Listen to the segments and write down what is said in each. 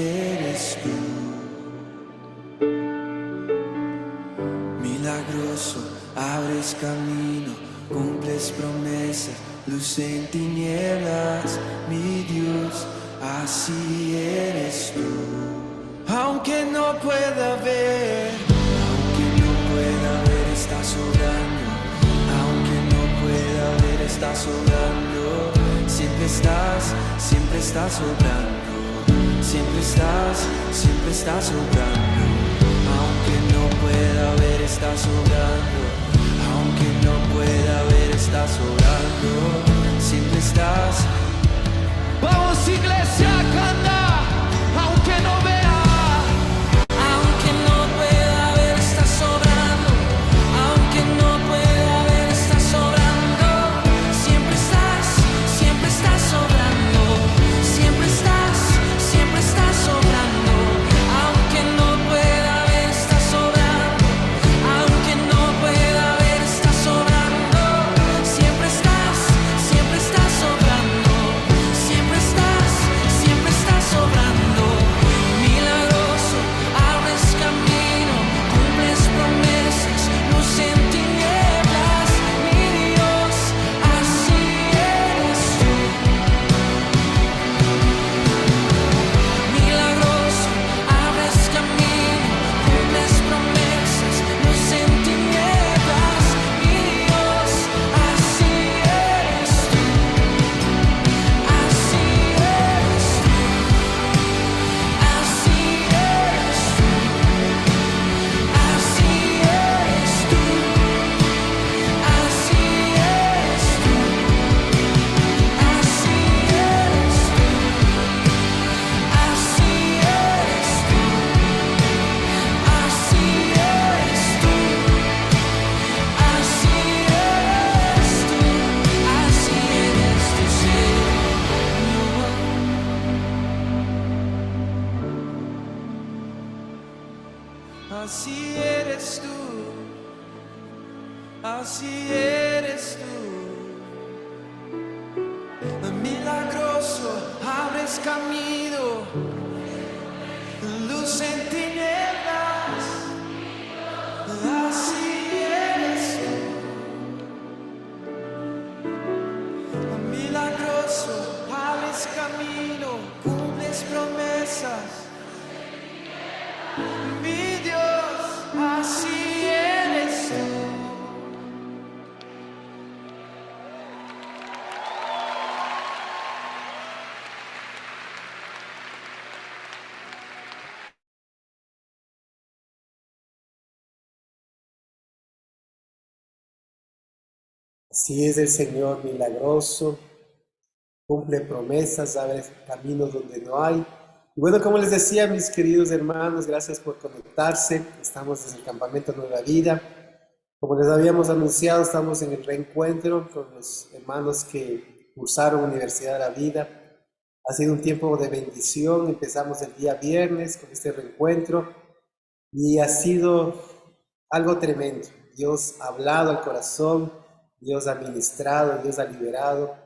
eres tú. Milagroso, abres camino, cumples promesas, luz en tinieblas, mi Dios, así eres tú. Aunque no pueda ver, estás obrando. Aunque no pueda ver, estás obrando. Siempre estás obrando. Siempre estás obrando. Aunque no pueda ver, estás obrando. Aunque no pueda ver, estás obrando. Siempre estás. Vamos, iglesia, canta. Aunque no vea, aunque no pueda ver, estás obrando. Aunque no pueda ver, estás obrando. Siempre estás obrando. Siempre estás obrando. Aunque no pueda ver, estás obrando. Aunque no pueda ver, estás obrando. Siempre estás obrando. Siempre estás obrando. Milagroso, abres camino, cumples promesas, luz en tinieblas, mi Dios, así eres tú. Milagroso, abres camino, cumples promesas, luz en tinieblas, mi Dios, así eres tú. Así eres tú. Así eres tú. Así eres tú. Así eres tú. Así eres tú. Así eres tú. Así eres tú. Así eres tú. Así eres tú, Señor. Así eres tú. Así eres tú. Milagroso, abres camino, luz en tinieblas. Así eres tú. Milagroso, abres camino, cumples promesas. Mi Dios, así eres tú. Así es el Señor milagroso, cumple promesas, abre caminos donde no hay. Y bueno, como les decía, mis queridos hermanos, gracias por conectarse. Estamos desde el Campamento Nueva Vida. Como les habíamos anunciado, estamos en el reencuentro con los hermanos que cursaron Universidad de la Vida. Ha sido un tiempo de bendición. Empezamos el día viernes con este reencuentro y ha sido algo tremendo. Dios ha hablado al corazón, Dios ha ministrado, Dios ha liberado.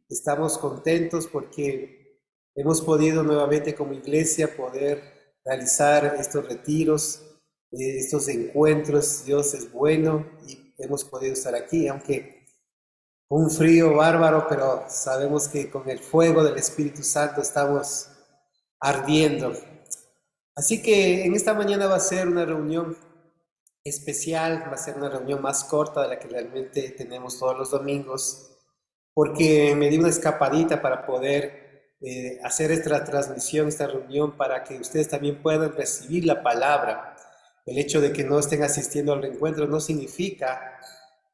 Estamos contentos porque hemos podido nuevamente como iglesia poder realizar estos retiros, estos encuentros. Dios es bueno y hemos podido estar aquí, aunque un frío bárbaro, pero sabemos que con el fuego del Espíritu Santo estamos ardiendo. Así que en esta mañana va a ser una reunión especial, va a ser una reunión más corta de la que realmente tenemos todos los domingos, porque me di una escapadita para poder hacer esta transmisión, esta reunión, para que ustedes también puedan recibir la palabra. El hecho de que no estén asistiendo al reencuentro no significa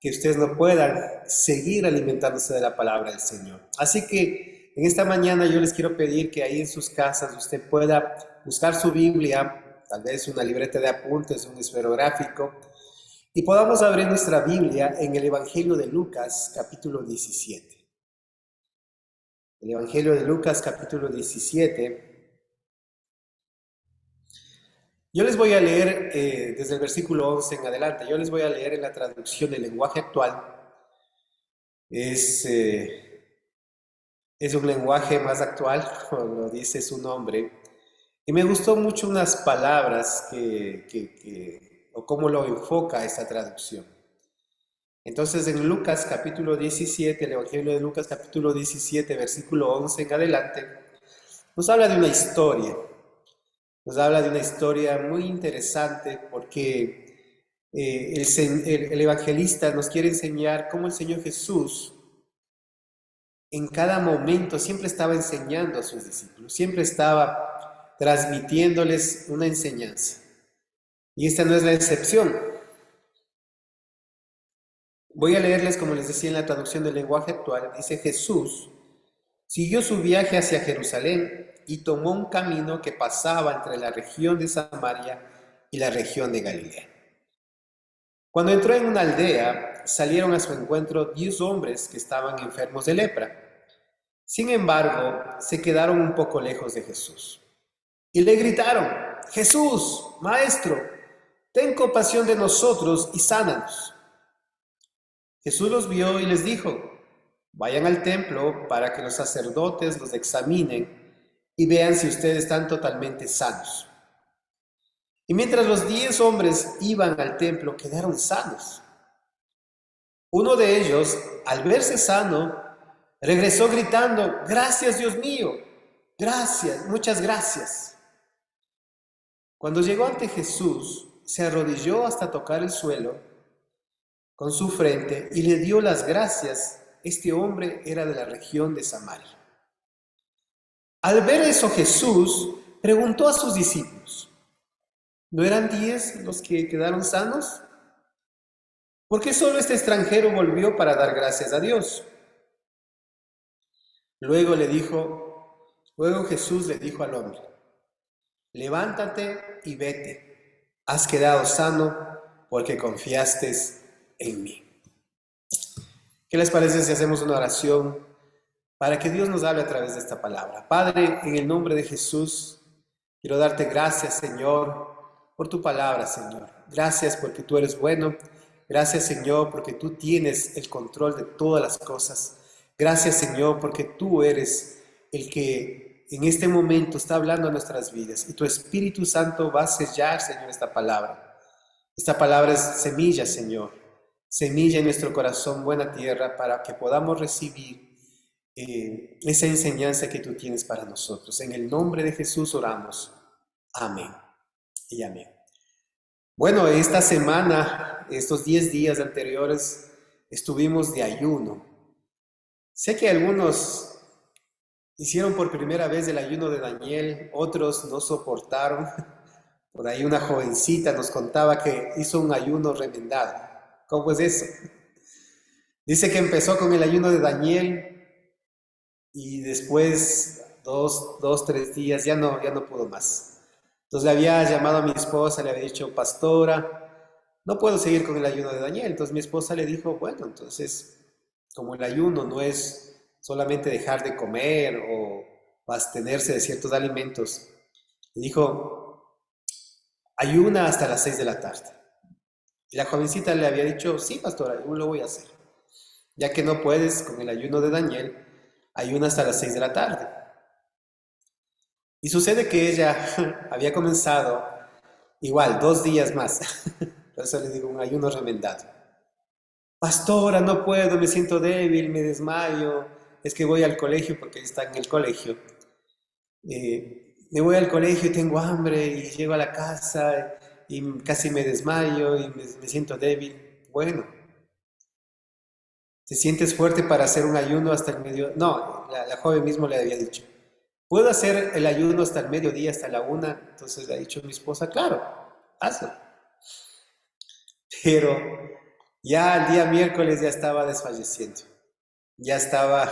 que ustedes no puedan seguir alimentándose de la palabra del Señor. Así que en esta mañana yo les quiero pedir que ahí en sus casas usted pueda buscar su Biblia, tal vez una libreta de apuntes, un esferográfico, y podamos abrir nuestra Biblia en el Evangelio de Lucas, capítulo 17. El Evangelio de Lucas, capítulo 17. Yo les voy a leer desde el versículo 11 en adelante. Yo les voy a leer en la traducción del lenguaje actual. Es Es un lenguaje más actual, como lo dice su nombre. Y me gustó mucho unas palabras o cómo lo enfoca esta traducción. Entonces en Lucas capítulo 17, el Evangelio de Lucas capítulo 17, versículo 11 en adelante, nos habla de una historia. Nos habla de una historia muy interesante porque el evangelista nos quiere enseñar cómo el Señor Jesús en cada momento siempre estaba enseñando a sus discípulos, siempre estaba transmitiéndoles una enseñanza. Y esta no es la excepción. Voy a leerles, como les decía en la traducción del lenguaje actual, dice: Jesús siguió su viaje hacia Jerusalén y tomó un camino que pasaba entre la región de Samaria y la región de Galilea. Cuando entró en una aldea, salieron a su encuentro 10 hombres que estaban enfermos de lepra. Sin embargo, se quedaron un poco lejos de Jesús. Y le gritaron: Jesús, Maestro, ten compasión de nosotros y sánanos. Jesús los vio y les dijo: vayan al templo para que los sacerdotes los examinen y vean si ustedes están totalmente sanos. Y mientras los 10 hombres iban al templo, quedaron sanos. Uno de ellos, al verse sano, regresó gritando: gracias, Dios mío, gracias, muchas gracias. Cuando llegó ante Jesús, se arrodilló hasta tocar el suelo con su frente y le dio las gracias. Este hombre era de la región de Samaria. Al ver eso, Jesús preguntó a sus discípulos: ¿no eran 10 los que quedaron sanos? ¿Por qué solo este extranjero volvió para dar gracias a Dios? Luego Jesús le dijo al hombre: levántate y vete, has quedado sano porque confiaste en mí. ¿Qué les parece si hacemos una oración para que Dios nos hable a través de esta palabra? Padre, en el nombre de Jesús, quiero darte gracias, Señor, por tu palabra, Señor. Gracias porque tú eres bueno. Gracias, Señor, porque tú tienes el control de todas las cosas. Gracias, Señor, porque tú eres el que en este momento está hablando a nuestras vidas. Y tu Espíritu Santo va a sellar, Señor, esta palabra. Esta palabra es semilla, Señor. Semilla en nuestro corazón, buena tierra, para que podamos recibir esa enseñanza que tú tienes para nosotros. En el nombre de Jesús oramos. Amén y amén. Bueno, esta semana, estos 10 días anteriores, estuvimos de ayuno. Sé que algunos hicieron por primera vez el ayuno de Daniel, otros no soportaron. Por ahí una jovencita nos contaba que hizo un ayuno remendado. ¿Cómo es eso? Dice que empezó con el ayuno de Daniel y después 3 días ya no pudo más. Entonces le había llamado a mi esposa, le había dicho: pastora, no puedo seguir con el ayuno de Daniel. Entonces mi esposa le dijo: bueno, entonces como el ayuno no es solamente dejar de comer o abstenerse de ciertos alimentos, le dijo: ayuna hasta las 6 de la tarde. Y la jovencita le había dicho: sí, pastora, yo lo voy a hacer. Ya que no puedes con el ayuno de Daniel, ayuna hasta las 6 de la tarde. Y sucede que ella había comenzado igual 2 días más. Por eso le digo, un ayuno remendado. Pastora, no puedo, me siento débil, me desmayo. Es que voy al colegio, porque está en el colegio. Me voy al colegio y tengo hambre y llego a la casa y casi me desmayo y me siento débil. Bueno, ¿te sientes fuerte para hacer un ayuno hasta el mediodía? No, la joven mismo le había dicho: ¿puedo hacer el ayuno hasta el mediodía, hasta la 1? Entonces le ha dicho mi esposa: claro, hazlo. Pero ya el día miércoles ya estaba desfalleciendo. Ya estaba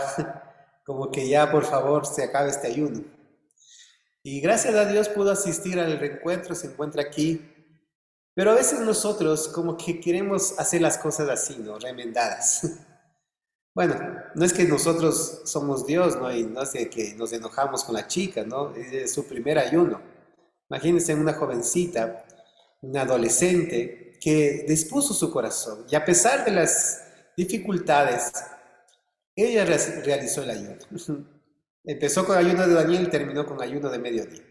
como que ya, por favor, se acabe este ayuno. Y gracias a Dios pudo asistir al reencuentro, se encuentra aquí. Pero a veces nosotros como que queremos hacer las cosas así, ¿no? Remendadas. Bueno, no es que nosotros somos Dios, ¿no? Y no es de que nos enojamos con la chica, ¿no? Es su primer ayuno. Imagínense una jovencita, una adolescente, que dispuso su corazón. Y a pesar de las dificultades, ella realizó el ayuno. Empezó con ayuno de Daniel y terminó con ayuno de mediodía.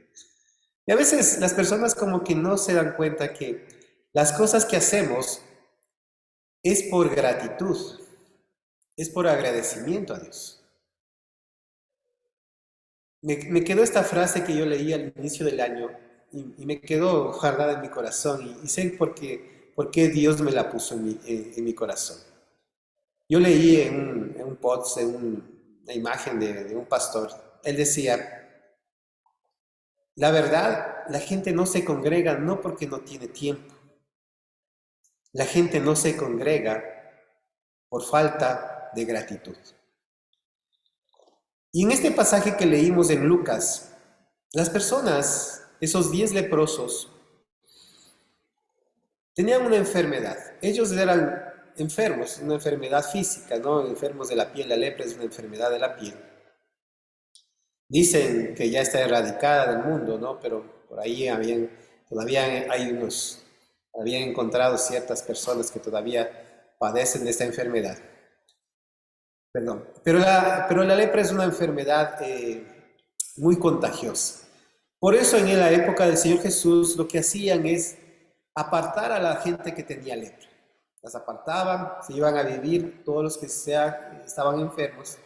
Y a veces las personas como que no se dan cuenta que las cosas que hacemos es por gratitud, es por agradecimiento a Dios. Me quedó esta frase que yo leí al inicio del año y me quedó guardada en mi corazón y sé por qué Dios me la puso en mi corazón. Yo leí en un post, una imagen de un pastor. Él decía, la verdad, la gente no se congrega no porque no tiene tiempo. La gente no se congrega por falta de gratitud. Y en este pasaje que leímos en Lucas, las personas, esos 10 leprosos, tenían una enfermedad. Ellos eran enfermos, una enfermedad física, ¿no? Enfermos de la piel. La lepra es una enfermedad de la piel. Dicen que ya está erradicada del mundo, ¿no? Pero por ahí todavía habían encontrado ciertas personas que todavía padecen de esta enfermedad. Perdón. Pero la lepra es una enfermedad muy contagiosa. Por eso en la época del Señor Jesús lo que hacían es apartar a la gente que tenía lepra. Las apartaban, se iban a vivir, todos los que estaban enfermos,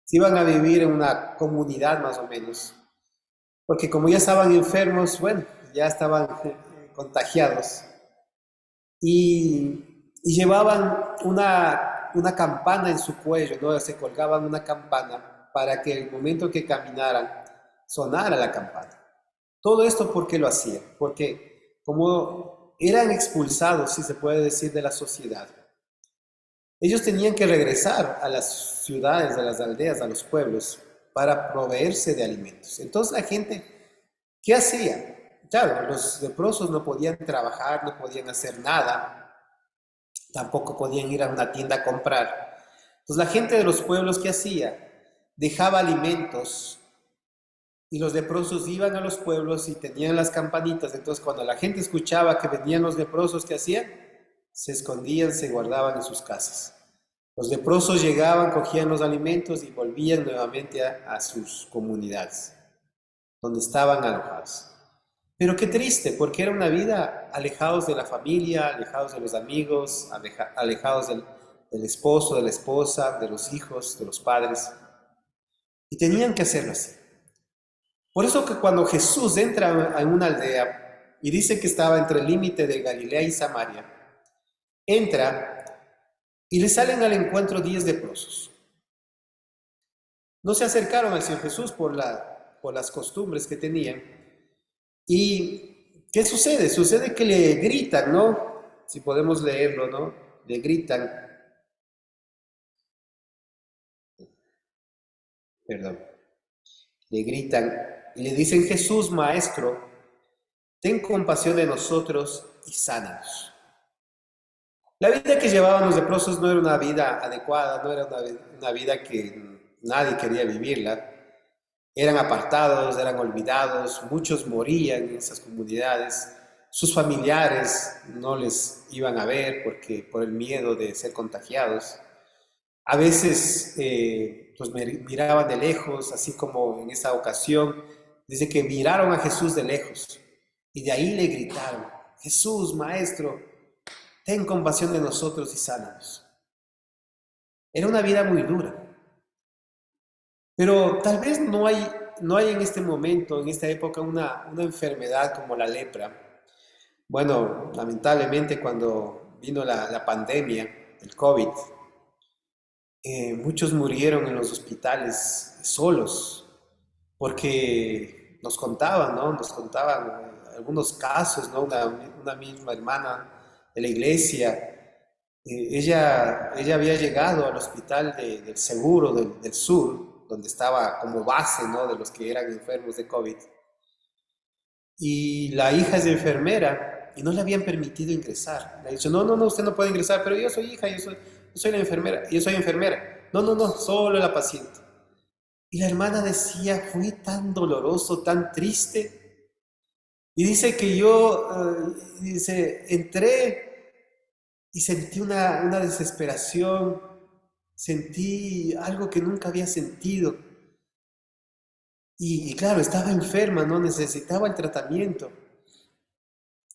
se iban a vivir en una comunidad más o menos, porque como ya estaban enfermos, bueno, ya estaban contagiados, y llevaban una campana en su cuello, ¿no? Se colgaban una campana para que el momento que caminaran sonara la campana. Todo esto, ¿por qué lo hacían? Porque como eran expulsados, si se puede decir, de la sociedad, ellos tenían que regresar a las ciudades, a las aldeas, a los pueblos, para proveerse de alimentos. Entonces la gente, ¿qué hacía? Claro, los leprosos no podían trabajar, no podían hacer nada, tampoco podían ir a una tienda a comprar. Entonces la gente de los pueblos, ¿qué hacía? Dejaba alimentos y los leprosos iban a los pueblos y tenían las campanitas. Entonces cuando la gente escuchaba que venían los leprosos, ¿qué hacían? Se escondían, se guardaban en sus casas. Los leprosos llegaban, cogían los alimentos y volvían nuevamente a sus comunidades, donde estaban alojados. Pero qué triste, porque era una vida alejados de la familia, alejados de los amigos, alejados del esposo, de la esposa, de los hijos, de los padres. Y tenían que hacerlo así. Por eso que cuando Jesús entra en una aldea y dice que estaba entre el límite de Galilea y Samaria, entra y le salen al encuentro 10 leprosos. No se acercaron al Señor Jesús por las costumbres que tenían. ¿Y qué sucede? Sucede que le gritan, ¿no? Si podemos leerlo, ¿no? Le gritan, perdón, le gritan y le dicen, Jesús, Maestro, ten compasión de nosotros y sánanos. La vida que llevaban los leprosos no era una vida adecuada, no era una vida que nadie quería vivirla. Eran apartados, eran olvidados, muchos morían en esas comunidades. Sus familiares no les iban a ver por el miedo de ser contagiados. A veces pues miraban de lejos, así como en esa ocasión, dice que miraron a Jesús de lejos y de ahí le gritaron, Jesús, Maestro, ten compasión de nosotros y sánanos. Era una vida muy dura. Pero tal vez no hay en este momento, en esta época, una enfermedad como la lepra. Bueno, lamentablemente cuando vino la pandemia, el COVID, muchos murieron en los hospitales solos, porque nos contaban, ¿no? Nos contaban algunos casos, ¿no? Una misma hermana de la iglesia, ella había llegado al hospital del Seguro del Sur, donde estaba como base, ¿no? De los que eran enfermos de COVID. Y la hija es enfermera y no le habían permitido ingresar. Le ha dicho, no, no, no, usted no puede ingresar, pero yo soy hija, yo soy la enfermera, yo soy enfermera. No, no, no, solo la paciente. Y la hermana decía, fue tan doloroso, tan triste. Y dice que dice, entré y sentí una desesperación, sentí algo que nunca había sentido. Y claro, estaba enferma, ¿no? Necesitaba el tratamiento.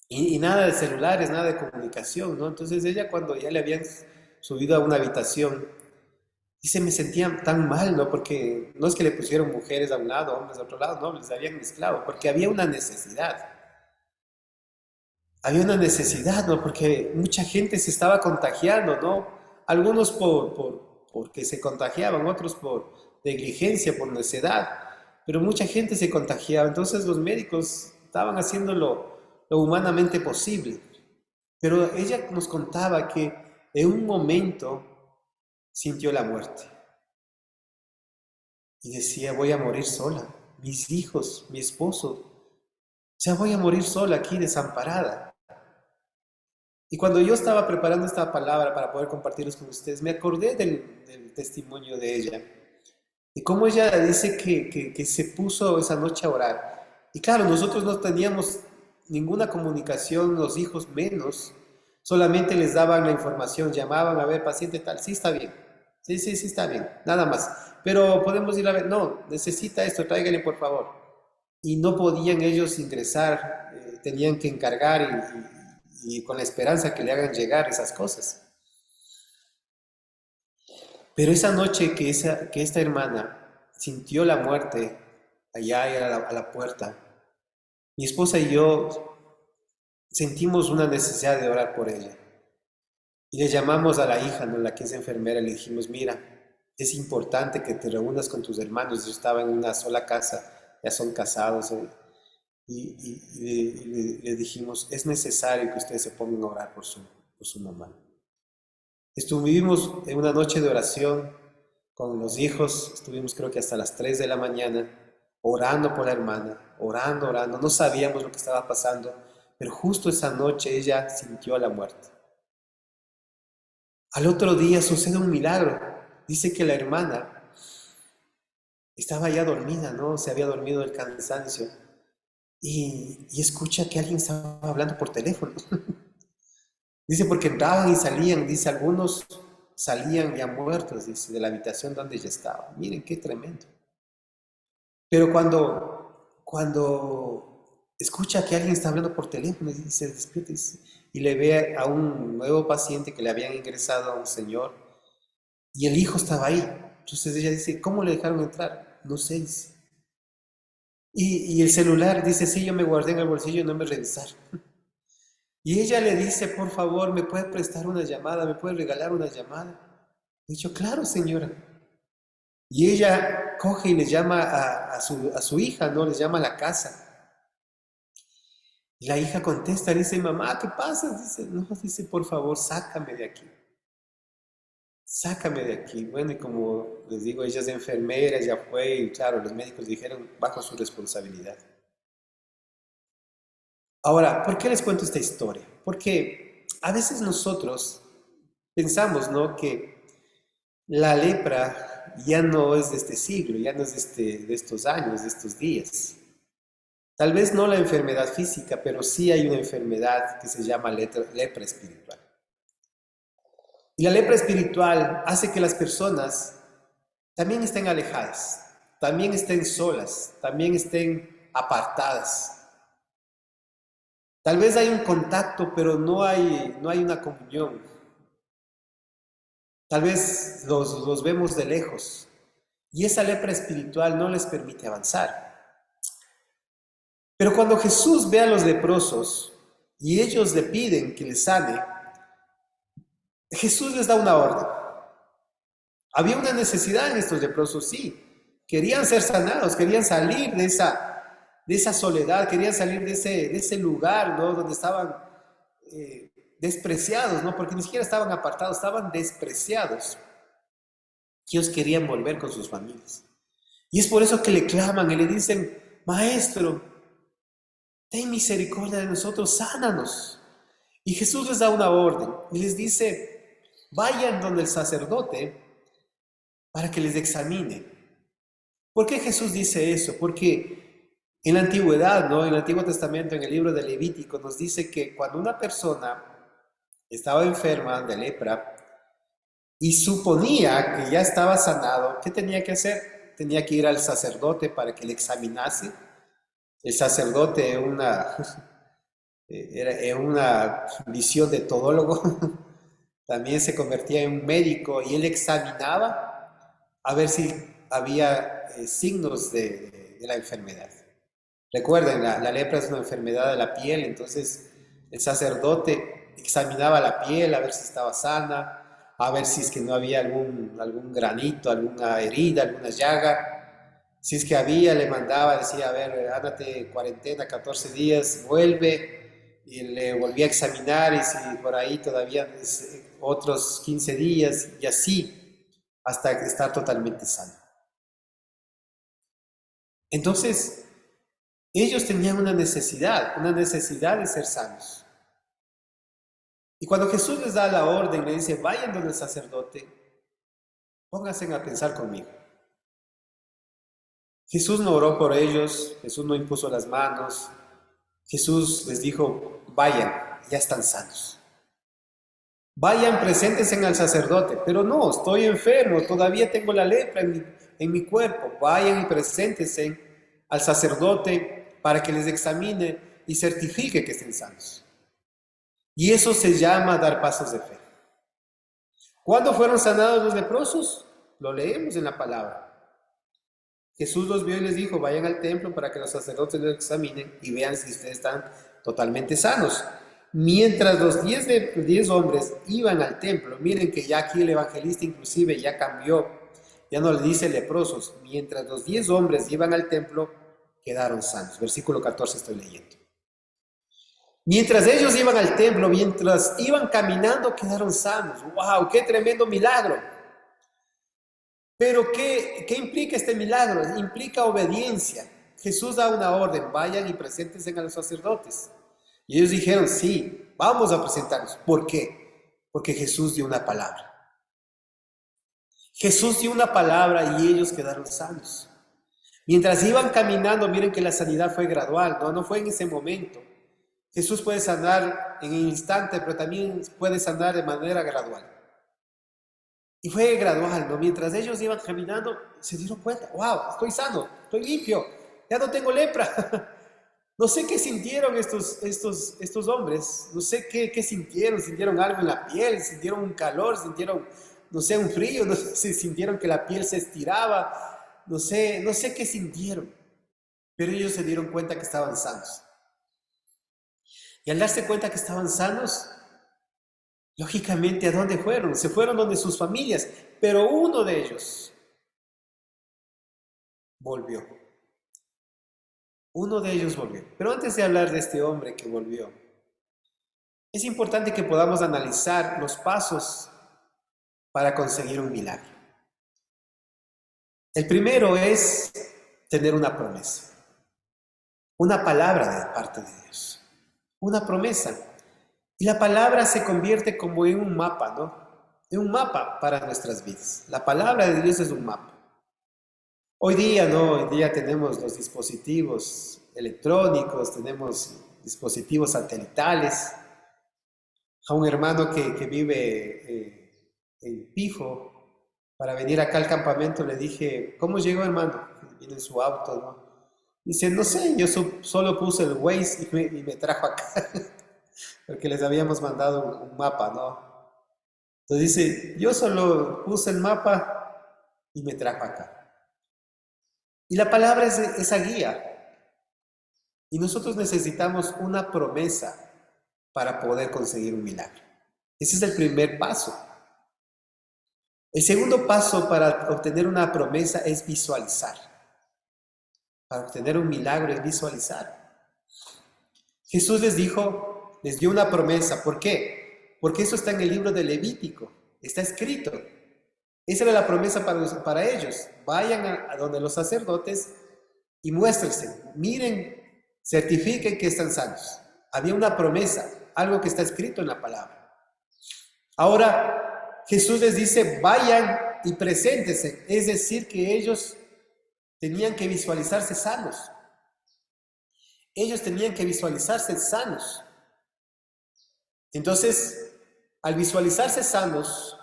Y nada de celulares, nada de comunicación, ¿no? Entonces ella cuando ya le habían subido a una habitación, dice, me sentía tan mal, ¿no? Porque no es que le pusieron mujeres a un lado, hombres a otro lado, no, les habían mezclado, porque había una necesidad. Había una necesidad, ¿no? Porque mucha gente se estaba contagiando, ¿no? Algunos porque se contagiaban, otros por negligencia, por necedad, pero mucha gente se contagiaba. Entonces los médicos estaban haciendo lo humanamente posible. Pero ella nos contaba que en un momento sintió la muerte y decía, voy a morir sola, mis hijos, mi esposo, o sea, voy a morir sola aquí desamparada. Y cuando yo estaba preparando esta palabra para poder compartirlos con ustedes, me acordé del testimonio de ella. Y cómo ella dice que se puso esa noche a orar. Y claro, nosotros no teníamos ninguna comunicación, los hijos menos. Solamente les daban la información, llamaban a ver, paciente tal, sí está bien. Sí, sí, sí está bien, nada más. Pero podemos ir a ver, no, necesita esto, tráigale por favor. Y no podían ellos ingresar, tenían que encargar y con la esperanza que le hagan llegar esas cosas. Pero esa noche que esta hermana sintió la muerte allá a la puerta, mi esposa y yo sentimos una necesidad de orar por ella. Y le llamamos a la hija, ¿no? La que es enfermera, le dijimos, mira, es importante que te reúnas con tus hermanos. Yo estaba en una sola casa, ya son casados. Le dijimos, es necesario que ustedes se pongan a orar por su mamá. Estuvimos en una noche de oración con los hijos, estuvimos creo que hasta las 3 de la mañana, orando por la hermana, orando, orando. No sabíamos lo que estaba pasando, pero justo esa noche ella sintió la muerte. Al otro día sucede un milagro. Dice que la hermana estaba ya dormida, ¿no? Se había dormido del cansancio. Y escucha que alguien estaba hablando por teléfono. Dice, porque entraban y salían, dice, algunos salían ya muertos, dice, de la habitación donde ella estaba. Miren qué tremendo. Pero cuando escucha que alguien está hablando por teléfono, dice, se despierta y le ve a un nuevo paciente que le habían ingresado a un señor y el hijo estaba ahí. Entonces ella dice, ¿cómo le dejaron entrar? No sé, dice. Y el celular, dice, sí, yo me guardé en el bolsillo y no me revisaron. Y ella le dice, por favor, ¿me puede prestar una llamada? ¿Me puede regalar una llamada? Le dicho, claro, señora. Y ella coge y le llama a su hija, ¿no? Le llama a la casa. Y la hija contesta, dice, mamá, ¿qué pasa? Dice, no, dice, por favor, sácame de aquí. Sácame de aquí. Bueno, y como les digo, ella es enfermera, ya fue, y claro, los médicos dijeron, bajo su responsabilidad. Ahora, ¿por qué les cuento esta historia? Porque a veces nosotros pensamos, ¿no? Que la lepra ya no es de este siglo, ya no es de estos años, de estos días. Tal vez no la enfermedad física, pero sí hay una enfermedad que se llama lepra espiritual. Y la lepra espiritual hace que las personas también estén alejadas, también estén solas, también estén apartadas. Tal vez hay un contacto, pero no hay una comunión. Tal vez los vemos de lejos. Y esa lepra espiritual no les permite avanzar. Pero cuando Jesús ve a los leprosos y ellos le piden que les sane, Jesús les da una orden. Había una necesidad en estos leprosos, sí. Querían ser sanados, querían salir de esa soledad, querían salir de ese lugar, ¿no? Donde estaban despreciados, ¿no? Porque ni siquiera estaban apartados, estaban despreciados. Ellos querían volver con sus familias. Y es por eso que le claman y le dicen, Maestro, ten misericordia de nosotros, sánanos. Y Jesús les da una orden y les dice, vayan donde el sacerdote para que les examine. ¿Por qué Jesús dice eso? Porque en la antigüedad, ¿no? En el Antiguo Testamento, en el libro de Levítico, nos dice que cuando una persona estaba enferma de lepra y suponía que ya estaba sanado, ¿qué tenía que hacer? tenía que ir al sacerdote para que le examinase. El sacerdote era una visión de todólogo, también se convertía en un médico y él examinaba a ver si había signos de la enfermedad. Recuerden, la lepra es una enfermedad de la piel, entonces el sacerdote examinaba la piel a ver si estaba sana, a ver si es que no había algún granito, alguna herida, alguna llaga. Si es que había, le mandaba, decía, a ver, ándate cuarentena, 14 días, vuelve, y le volvía a examinar, y si por ahí todavía otros 15 días, y así, hasta estar totalmente sano. Entonces, ellos tenían una necesidad de ser sanos. Y cuando Jesús les da la orden, le dice, vayan donde el sacerdote, pónganse a pensar conmigo. Jesús no oró por ellos, Jesús no impuso las manos, Jesús les dijo, vayan, ya están sanos. Vayan, preséntense al sacerdote, pero no, estoy enfermo, todavía tengo la lepra en mi cuerpo. Vayan y preséntense al sacerdote para que les examine y certifique que estén sanos. Y eso se llama dar pasos de fe. ¿Cuándo fueron sanados los leprosos? Lo leemos en la palabra. Jesús los vio y les dijo, vayan al templo para que los sacerdotes los examinen y vean si ustedes están totalmente sanos. Mientras los 10 hombres iban al templo, miren que ya aquí el evangelista inclusive ya cambió, ya no le dice leprosos, mientras los 10 hombres iban al templo, quedaron sanos. Versículo 14 estoy leyendo. Mientras ellos iban al templo, mientras iban caminando, quedaron sanos. ¡Wow! ¡Qué tremendo milagro! Pero ¿qué implica este milagro? Implica obediencia. Jesús da una orden, vayan y preséntense a los sacerdotes. Y ellos dijeron, sí, vamos a presentarnos. ¿Por qué? Porque Jesús dio una palabra. Jesús dio una palabra y ellos quedaron sanos. Mientras iban caminando, miren que la sanidad fue gradual, no fue en ese momento. Jesús puede sanar en un instante, pero también puede sanar de manera gradual. Y fue gradual, ¿no? Mientras ellos iban caminando, se dieron cuenta, wow, estoy sano, estoy limpio, ya no tengo lepra. No sé qué sintieron estos hombres, no sé qué sintieron algo en la piel, sintieron un calor, sintieron, no sé, un frío, no sé si sintieron que la piel se estiraba, no sé qué sintieron, pero ellos se dieron cuenta que estaban sanos. Y al darse cuenta que estaban sanos, lógicamente, ¿a dónde fueron? Se fueron donde sus familias, pero uno de ellos volvió. Uno de ellos volvió. Pero antes de hablar de este hombre que volvió, es importante que podamos analizar los pasos para conseguir un milagro. El primero es tener una promesa, una palabra de parte de Dios, una promesa. Y la palabra se convierte como en un mapa, ¿no? En un mapa para nuestras vidas. La palabra de Dios es un mapa. Hoy día, ¿no? Hoy día tenemos los dispositivos electrónicos, tenemos dispositivos satelitales. A un hermano que vive en Pifo, para venir acá al campamento le dije, ¿cómo llegó, hermano? Viene en su auto, ¿no? Dice, no sé, yo solo puse el Waze y me trajo acá. Porque les habíamos mandado un mapa, ¿no? Entonces dice, yo solo puse el mapa y me trajo acá. Y la palabra es esa guía. Y nosotros necesitamos una promesa para poder conseguir un milagro. Ese es el primer paso. El segundo paso para obtener una promesa es visualizar. Para obtener un milagro es visualizar. Jesús les dio una promesa. ¿Por qué? Porque eso está en el libro de Levítico. Está escrito. Esa era la promesa para ellos. Vayan a donde los sacerdotes y muéstrense. Miren, certifiquen que están sanos. Había una promesa, algo que está escrito en la palabra. Ahora, Jesús les dice, vayan y preséntense. Es decir, que ellos tenían que visualizarse sanos. Ellos tenían que visualizarse sanos. Entonces, al visualizarse sanos,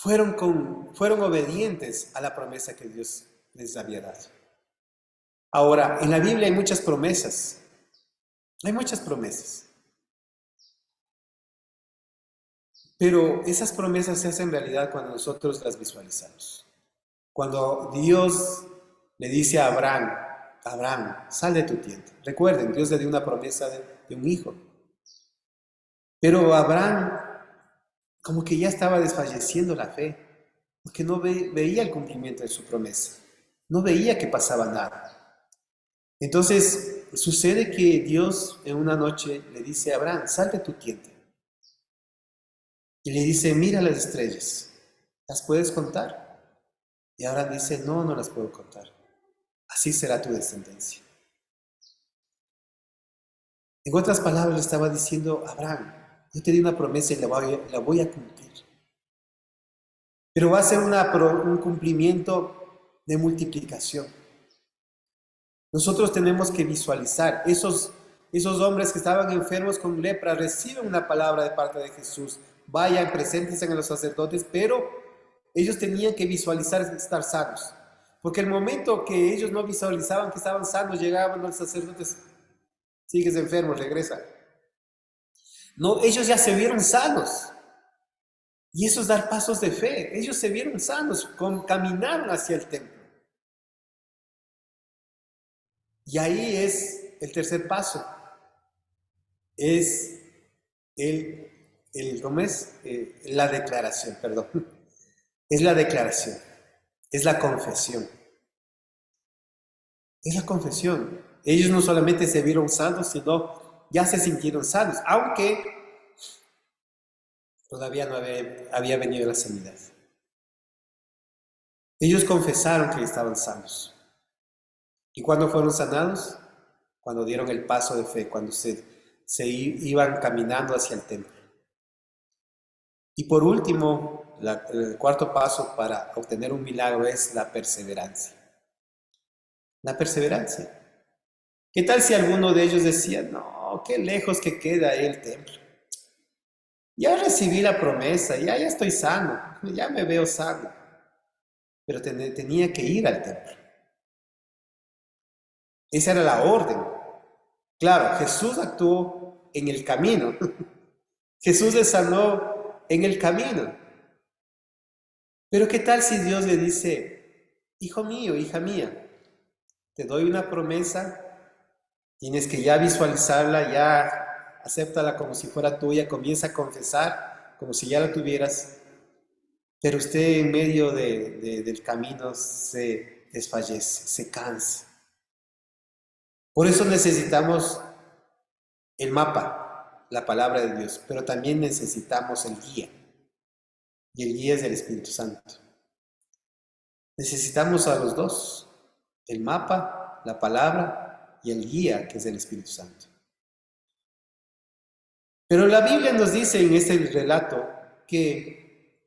fueron obedientes a la promesa que Dios les había dado. Ahora, en la Biblia hay muchas promesas. Hay muchas promesas. Pero esas promesas se hacen realidad cuando nosotros las visualizamos. Cuando Dios le dice a Abraham, Abraham, sal de tu tienda. Recuerden, Dios le dio una promesa de un hijo. Pero Abraham como que ya estaba desfalleciendo la fe, porque no veía el cumplimiento de su promesa. No veía que pasaba nada. Entonces sucede que Dios en una noche le dice a Abraham, sal de tu tienda. Y le dice, mira las estrellas, ¿las puedes contar? Y Abraham dice, no, no las puedo contar. Así será tu descendencia. En otras palabras le estaba diciendo, Abraham, yo te di una promesa y la voy a cumplir. Pero va a ser un cumplimiento de multiplicación. Nosotros tenemos que visualizar. Esos hombres que estaban enfermos con lepra reciben una palabra de parte de Jesús. Vayan, preséntense a los sacerdotes, pero ellos tenían que visualizar estar sanos. Porque el momento que ellos no visualizaban que estaban sanos, llegaban los sacerdotes, sigues enfermo, regresa. No, ellos ya se vieron sanos. Y eso es dar pasos de fe. Ellos se vieron sanos, caminaron hacia el templo. Y ahí es el tercer paso. Es ¿cómo es? La declaración, perdón. Es la declaración. Es la confesión. Es la confesión. Ellos no solamente se vieron sanos, sino ya se sintieron sanos, aunque todavía no había venido la sanidad. Ellos confesaron que estaban sanos. ¿Y cuándo fueron sanados? Cuando dieron el paso de fe, cuando se iban caminando hacia el templo. Y por último, el cuarto paso para obtener un milagro es la perseverancia. La perseverancia. ¿Qué tal si alguno de ellos decía, no, qué lejos que queda ahí el templo? Ya recibí la promesa, ya estoy sano, ya me veo sano. Pero tenía que ir al templo. Esa era la orden. Claro, Jesús actuó en el camino. Jesús les sanó en el camino. Pero ¿qué tal si Dios le dice, hijo mío, hija mía, te doy una promesa, tienes que ya visualizarla, ya acéptala como si fuera tuya, comienza a confesar como si ya la tuvieras, pero usted en medio del camino se desfallece, se cansa. Por eso necesitamos el mapa, la palabra de Dios, pero también necesitamos el guía. Y el guía es el Espíritu Santo. Necesitamos a los dos, el mapa, la palabra y el guía, que es el Espíritu Santo. Pero la Biblia nos dice en este relato que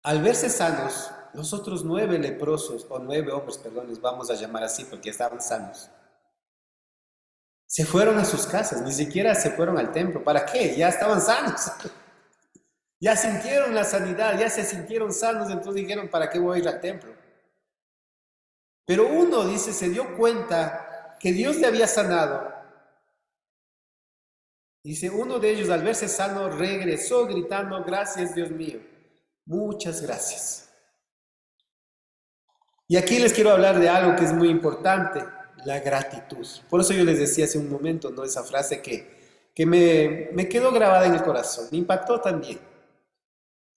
al verse sanos, los otros 9 leprosos, o 9 hombres, perdón, les vamos a llamar así porque estaban sanos, se fueron a sus casas, ni siquiera se fueron al templo. ¿Para qué? Ya estaban sanos. Ya sintieron la sanidad, ya se sintieron sanos, entonces dijeron, ¿para qué voy a ir al templo? Pero uno, dice, se dio cuenta que Dios le había sanado. Dice, uno de ellos al verse sano regresó gritando, gracias Dios mío, muchas gracias. Y aquí les quiero hablar de algo que es muy importante, la gratitud. Por eso yo les decía hace un momento, ¿no? Esa frase que me quedó grabada en el corazón, me impactó también.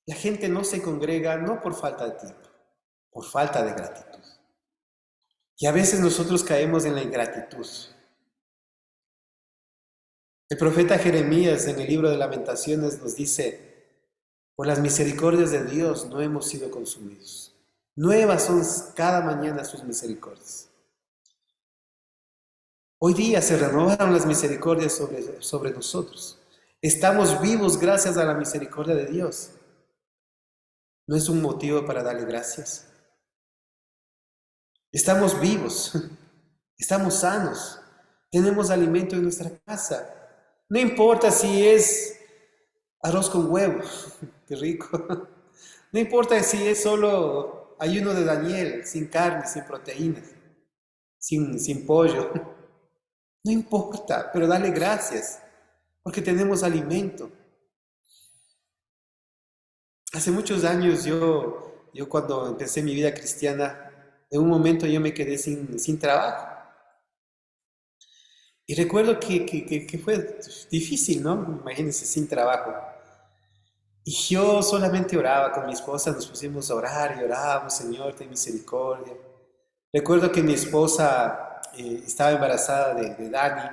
La gente no se congrega no por falta de tiempo, por falta de gratitud. Y a veces nosotros caemos en la ingratitud. El profeta Jeremías en el libro de Lamentaciones nos dice, por las misericordias de Dios no hemos sido consumidos. Nuevas son cada mañana sus misericordias. Hoy día se renovaron las misericordias sobre nosotros. Estamos vivos gracias a la misericordia de Dios. ¿No es un motivo para darle gracias? Estamos vivos, estamos sanos, tenemos alimento en nuestra casa. No importa si es arroz con huevo, qué rico. No importa si es solo ayuno de Daniel, sin carne, sin proteínas, sin pollo. No importa, pero dale gracias, porque tenemos alimento. Hace muchos años yo cuando empecé mi vida cristiana, en un momento yo me quedé sin trabajo. Y recuerdo que fue difícil, ¿no? Imagínense, sin trabajo. Y yo solamente oraba con mi esposa, nos pusimos a orar y orábamos, Señor, ten misericordia. Recuerdo que mi esposa estaba embarazada de Dani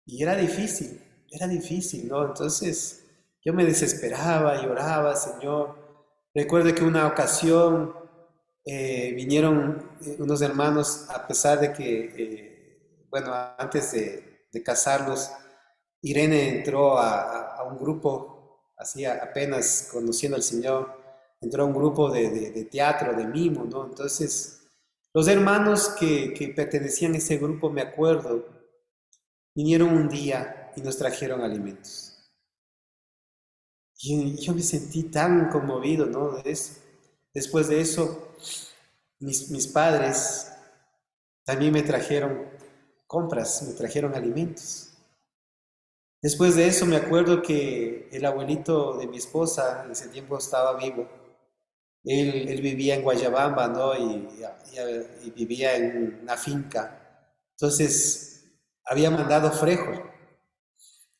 y era difícil, ¿no? Entonces yo me desesperaba y oraba, Señor. Recuerdo que una ocasión vinieron unos hermanos, a pesar de que, bueno, antes de casarlos, Irene entró a un grupo, así apenas conociendo al Señor, entró a un grupo de teatro, de mimo, ¿no? Entonces, los hermanos que pertenecían a ese grupo, me acuerdo, vinieron un día y nos trajeron alimentos. Y yo me sentí tan conmovido, ¿no? De eso. Después de eso, mis padres también me trajeron compras, me trajeron alimentos. Después de eso me acuerdo que el abuelito de mi esposa, en ese tiempo estaba vivo, él vivía en Guayabamba, ¿no? Y vivía en una finca. Entonces, había mandado frijol.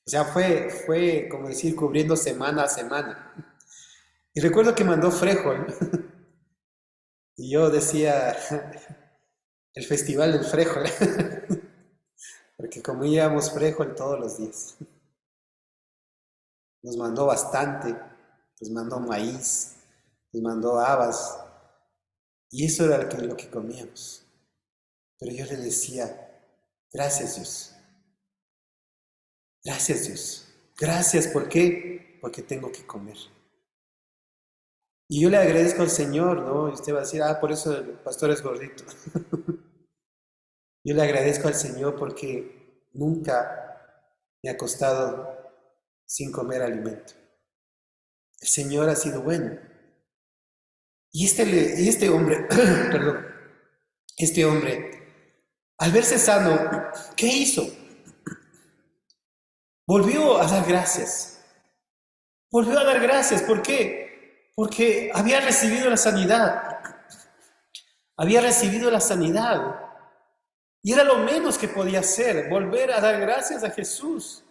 O sea, fue como decir, cubriendo semana a semana. Y recuerdo que mandó frijol. Y yo decía, el festival del frijol. Porque comíamos frijol todos los días. Nos mandó bastante, nos mandó maíz, nos mandó habas, y eso era lo que comíamos. Pero yo le decía, gracias Dios, gracias Dios, gracias, ¿por qué? Porque tengo que comer. Y yo le agradezco al Señor, ¿no? Y usted va a decir, por eso el pastor es gordito. Yo le agradezco al Señor porque nunca me ha costado sin comer alimento. El Señor ha sido bueno. Y este hombre, perdón, este hombre, al verse sano, ¿qué hizo? Volvió a dar gracias. Volvió a dar gracias. ¿Por qué? Porque había recibido la sanidad. Había recibido la sanidad. Y era lo menos que podía hacer, volver a dar gracias a Jesús.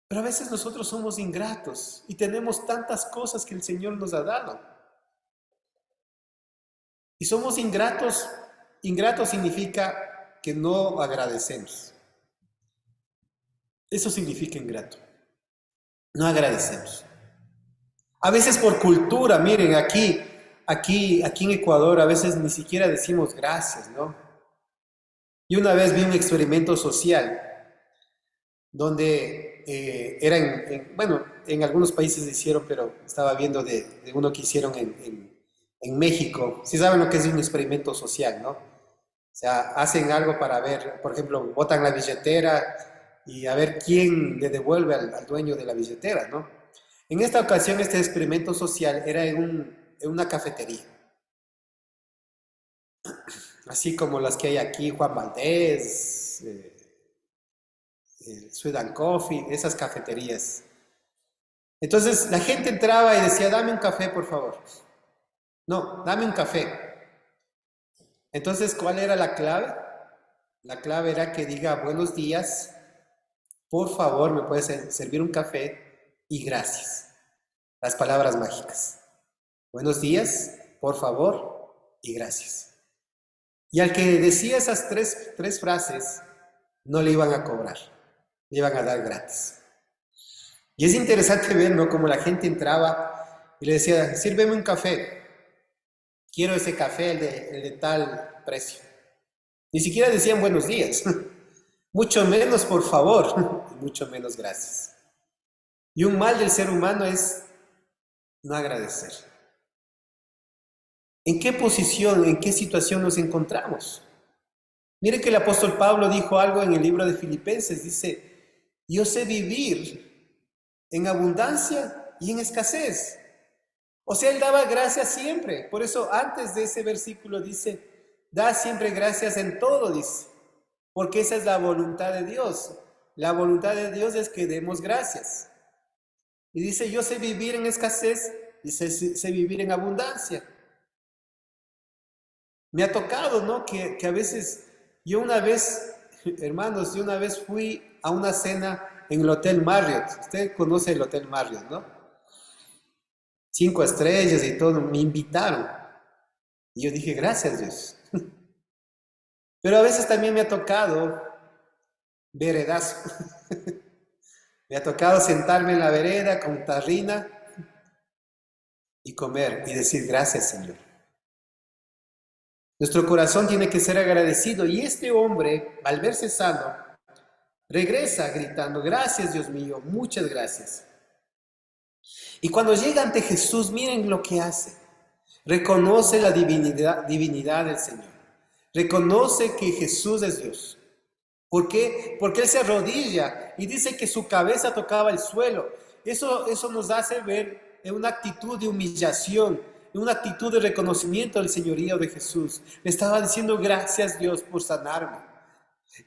Pero a veces nosotros somos ingratos y tenemos tantas cosas que el Señor nos ha dado. Y somos ingratos. Ingrato significa que no agradecemos. Eso significa ingrato. No agradecemos. A veces por cultura, miren, aquí en Ecuador a veces ni siquiera decimos gracias, ¿no? Y una vez vi un experimento social donde bueno, en algunos países se hicieron, pero estaba viendo de uno que hicieron en México. Sí saben lo que es un experimento social, ¿no? O sea, hacen algo para ver, por ejemplo, botan la billetera y a ver quién le devuelve al dueño de la billetera, ¿no? En esta ocasión, este experimento social era en una cafetería. Así como las que hay aquí, Juan Valdés, Sweet and Coffee, esas cafeterías. Entonces la gente entraba y decía, dame un café, por favor. No, dame un café. Entonces, ¿cuál era la clave? La clave era que diga, buenos días, por favor, me puedes servir un café y gracias. Las palabras mágicas. Buenos días, por favor y gracias. Y al que decía esas tres frases, no le iban a cobrar, le iban a dar gratis. Y es interesante ver, ¿no? Como la gente entraba y le decía, sírveme un café. Quiero ese café, el de tal precio. Ni siquiera decían buenos días. Mucho menos por favor, y mucho menos gracias. Y un mal del ser humano es no agradecer. ¿En qué posición, en qué situación nos encontramos? Mire que el apóstol Pablo dijo algo en el libro de Filipenses. Dice, yo sé vivir en abundancia y en escasez. O sea, él daba gracias siempre. Por eso antes de ese versículo dice, da siempre gracias en todo, dice. Porque esa es la voluntad de Dios. La voluntad de Dios es que demos gracias. Y dice, yo sé vivir en escasez y sé vivir en abundancia. Me ha tocado, ¿no? Que a veces, yo una vez, hermanos, yo una vez fui a una cena en el Hotel Marriott. Usted conoce el Hotel Marriott, ¿no? 5 estrellas y todo, me invitaron. Y yo dije, gracias Dios. Pero a veces también me ha tocado veredazo. Me ha tocado sentarme en la vereda con tarrina y comer y decir gracias Señor. Nuestro corazón tiene que ser agradecido y este hombre, al verse sano, regresa gritando, gracias Dios mío, muchas gracias. Y cuando llega ante Jesús, miren lo que hace. Reconoce la divinidad del Señor. Reconoce que Jesús es Dios. ¿Por qué? Porque Él se arrodilla y dice que su cabeza tocaba el suelo. Eso nos hace ver en una actitud de humillación, en una actitud de reconocimiento del señorío de Jesús. Le estaba diciendo gracias Dios por sanarme.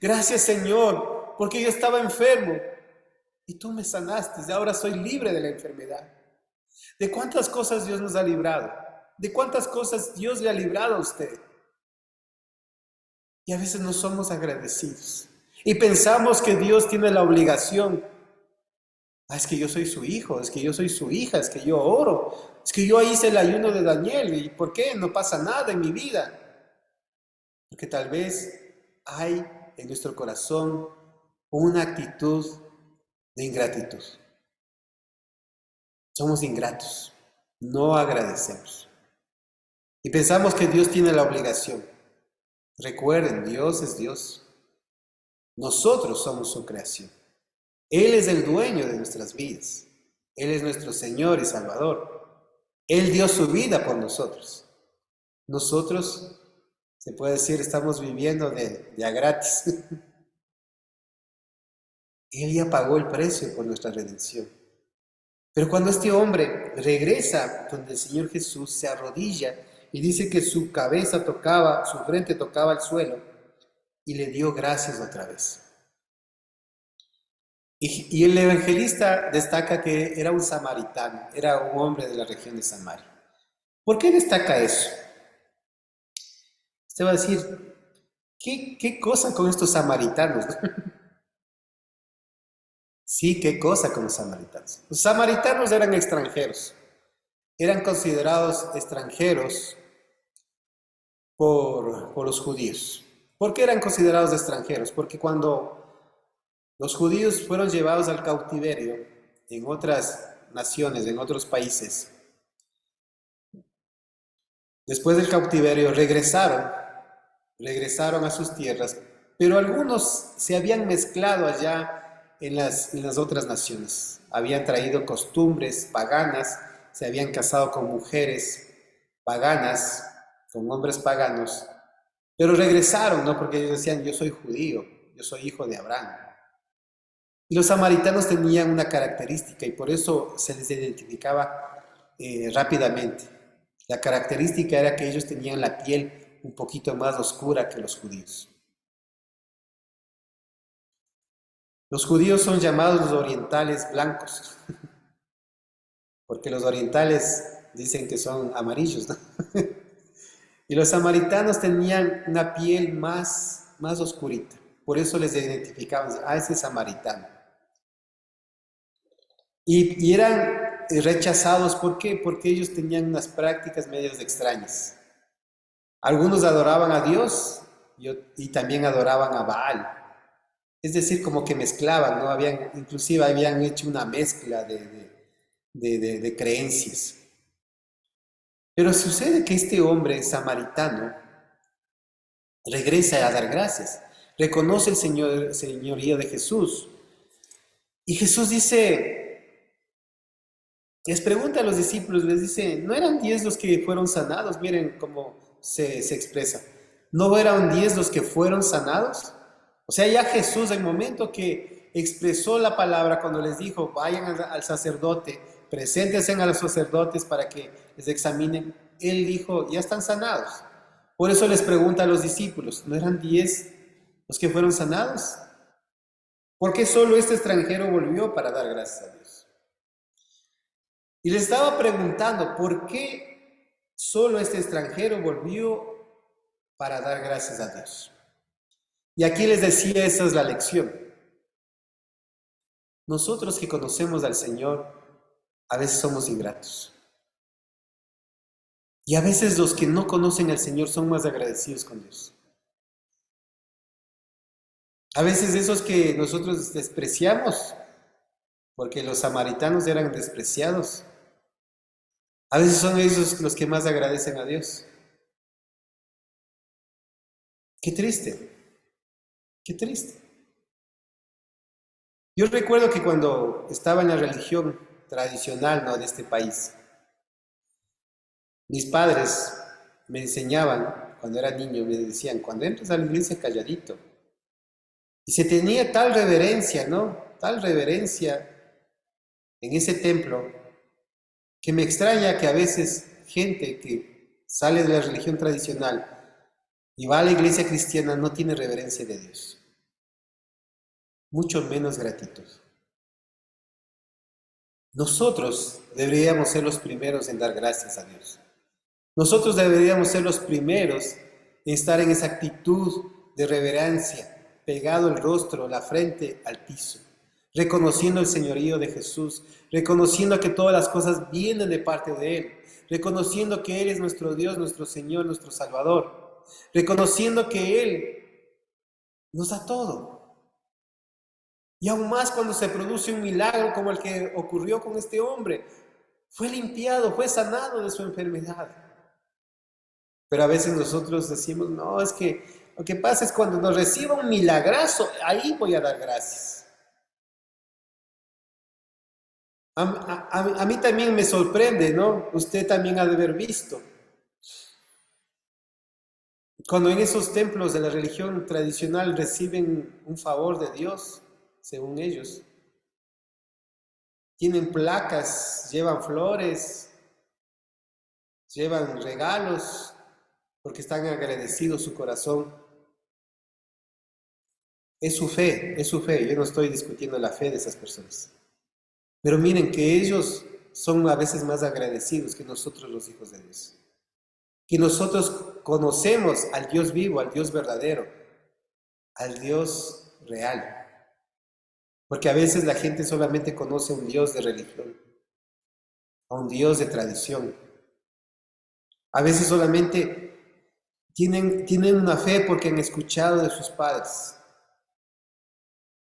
Gracias Señor, porque yo estaba enfermo y tú me sanaste y ahora soy libre de la enfermedad. ¿De cuántas cosas Dios nos ha librado? ¿De cuántas cosas Dios le ha librado a usted? Y a veces no somos agradecidos. Y pensamos que Dios tiene la obligación. Es que yo soy su hijo, es que yo soy su hija, es que yo oro, es que yo hice el ayuno de Daniel. ¿Y por qué? No pasa nada en mi vida. Porque tal vez hay en nuestro corazón una actitud de ingratitud. Somos ingratos, no agradecemos. Y pensamos que Dios tiene la obligación. Recuerden, Dios es Dios. Nosotros somos su creación. Él es el dueño de nuestras vidas. Él es nuestro Señor y Salvador. Él dio su vida por nosotros. Nosotros, se puede decir, estamos viviendo de a gratis. Él ya pagó el precio por nuestra redención. Pero cuando este hombre regresa donde el Señor Jesús, se arrodilla y dice que su cabeza tocaba, su frente tocaba el suelo y le dio gracias otra vez. Y el evangelista destaca que era un samaritano, era un hombre de la región de Samaria. ¿Por qué destaca eso? Usted va a decir, ¿qué cosa con estos samaritanos? Sí, qué cosa con los samaritanos. Los samaritanos eran extranjeros, eran considerados extranjeros por los judíos. ¿Por qué eran considerados extranjeros? Porque cuando los judíos fueron llevados al cautiverio en otras naciones, en otros países, después del cautiverio regresaron a sus tierras, pero algunos se habían mezclado allá en las otras naciones. Habían traído costumbres paganas, se habían casado con mujeres paganas, con hombres paganos, pero regresaron, ¿no? Porque ellos decían, yo soy judío, yo soy hijo de Abraham. Y los samaritanos tenían una característica y por eso se les identificaba rápidamente. La característica era que ellos tenían la piel un poquito más oscura que los judíos. Los judíos son llamados los orientales blancos, porque los orientales dicen que son amarillos, ¿no? Y los samaritanos tenían una piel más oscurita, por eso les identificaban, ese es samaritano. Y eran rechazados, ¿por qué? Porque ellos tenían unas prácticas medias extrañas. Algunos adoraban a Dios y también adoraban a Baal. Es decir, como que mezclaban, ¿no? Inclusive habían hecho una mezcla de creencias. Pero sucede que este hombre samaritano regresa a dar gracias, reconoce el señorío de Jesús. Y Jesús dice, les pregunta a los discípulos, les dice, ¿no eran 10 los que fueron sanados? Miren cómo se expresa. ¿No eran 10 los que fueron sanados? O sea, ya Jesús, en el momento que expresó la palabra, cuando les dijo, vayan al sacerdote, preséntense a los sacerdotes para que les examinen. Él dijo, ya están sanados. Por eso les pregunta a los discípulos, ¿no eran 10 los que fueron sanados? ¿Por qué solo este extranjero volvió para dar gracias a Dios? Y les estaba preguntando, ¿por qué solo este extranjero volvió para dar gracias a Dios? Y aquí les decía, esa es la lección. Nosotros que conocemos al Señor, a veces somos ingratos. Y a veces los que no conocen al Señor son más agradecidos con Dios. A veces esos que nosotros despreciamos, porque los samaritanos eran despreciados, a veces son esos los que más agradecen a Dios. Qué triste, qué triste. Yo recuerdo que cuando estaba en la religión tradicional, ¿no?, de este país, mis padres me enseñaban, cuando era niño, me decían, cuando entres a la iglesia calladito. Y se tenía tal reverencia, ¿no? Tal reverencia en ese templo, que me extraña que a veces gente que sale de la religión tradicional y va a la iglesia cristiana no tiene reverencia de Dios. Mucho menos gratitud. Nosotros deberíamos ser los primeros en dar gracias a Dios. Nosotros deberíamos ser los primeros en estar en esa actitud de reverencia, pegado el rostro, la frente al piso, reconociendo el señorío de Jesús, reconociendo que todas las cosas vienen de parte de Él, reconociendo que Él es nuestro Dios, nuestro Señor, nuestro Salvador, reconociendo que Él nos da todo. Y aún más cuando se produce un milagro como el que ocurrió con este hombre, fue limpiado, fue sanado de su enfermedad. Pero a veces nosotros decimos, no, es que lo que pasa es cuando nos reciba un milagrazo, ahí voy a dar gracias. A mí también me sorprende, ¿no? Usted también ha de haber visto. Cuando en esos templos de la religión tradicional reciben un favor de Dios, según ellos, tienen placas, llevan flores, llevan regalos, porque están agradecidos su corazón. Es su fe, yo no estoy discutiendo la fe de esas personas. Pero miren que ellos son a veces más agradecidos que nosotros los hijos de Dios. Que nosotros conocemos al Dios vivo, al Dios verdadero, al Dios real. Porque a veces la gente solamente conoce a un Dios de religión, a un Dios de tradición. A veces solamente tienen una fe porque han escuchado de sus padres.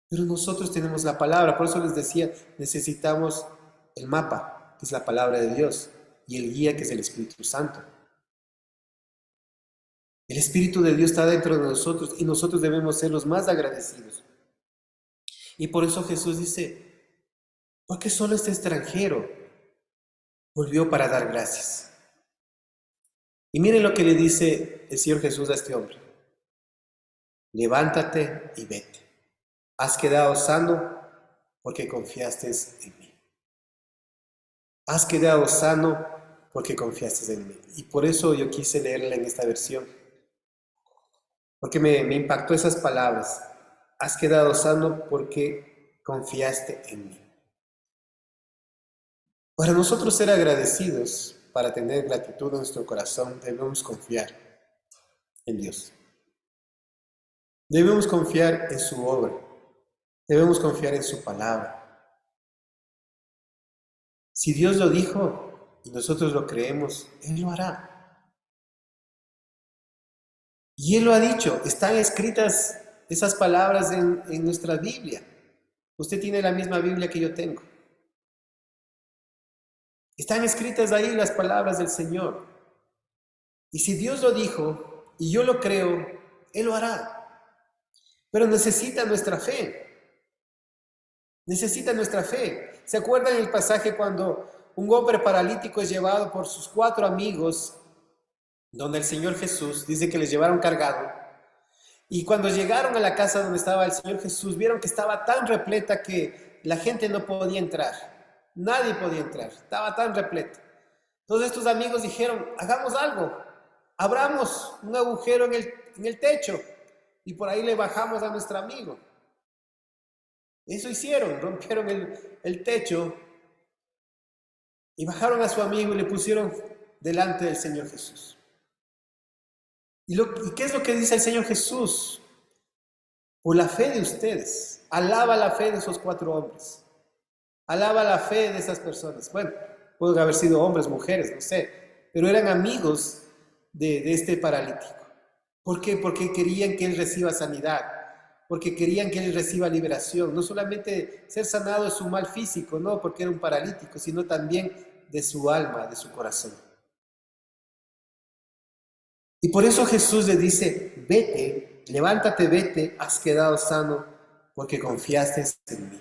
Pero nosotros tenemos la palabra, por eso les decía, necesitamos el mapa, que es la palabra de Dios, y el guía, que es el Espíritu Santo. El Espíritu de Dios está dentro de nosotros y nosotros debemos ser los más agradecidos. Y por eso Jesús dice, ¿por qué solo este extranjero volvió para dar gracias? Y miren lo que le dice el Señor Jesús a este hombre. Levántate y vete. Has quedado sano porque confiaste en mí. Has quedado sano porque confiaste en mí. Y por eso yo quise leerla en esta versión. Porque me impactó esas palabras. Has quedado sano porque confiaste en mí. Para nosotros ser agradecidos, para tener gratitud en nuestro corazón, debemos confiar en Dios. Debemos confiar en su obra. Debemos confiar en su palabra. Si Dios lo dijo y nosotros lo creemos, Él lo hará. Y Él lo ha dicho, están escritas esas palabras en nuestra Biblia. Usted tiene la misma Biblia que yo tengo. Están escritas ahí las palabras del Señor. Y si Dios lo dijo y yo lo creo, Él lo hará. Pero necesita nuestra fe. Necesita nuestra fe. ¿Se acuerdan el pasaje cuando un hombre paralítico es llevado por sus 4 amigos, donde el Señor Jesús dice que les llevaron cargado? Y cuando llegaron a la casa donde estaba el Señor Jesús, vieron que estaba tan repleta que la gente no podía entrar. Nadie podía entrar, estaba tan repleto. Entonces estos amigos dijeron, hagamos algo, abramos un agujero en el techo y por ahí le bajamos a nuestro amigo. Eso hicieron, rompieron el techo y bajaron a su amigo y le pusieron delante del Señor Jesús. ¿Y qué es lo que dice el Señor Jesús? Por la fe de ustedes, alaba la fe de esos 4 hombres, alaba la fe de esas personas. Bueno, pueden haber sido hombres, mujeres, no sé, pero eran amigos de este paralítico. ¿Por qué? Porque querían que él reciba sanidad, porque querían que él reciba liberación. No solamente ser sanado de su mal físico, no porque era un paralítico, sino también de su alma, de su corazón. Y por eso Jesús le dice, vete, levántate, vete, has quedado sano porque confiaste en mí.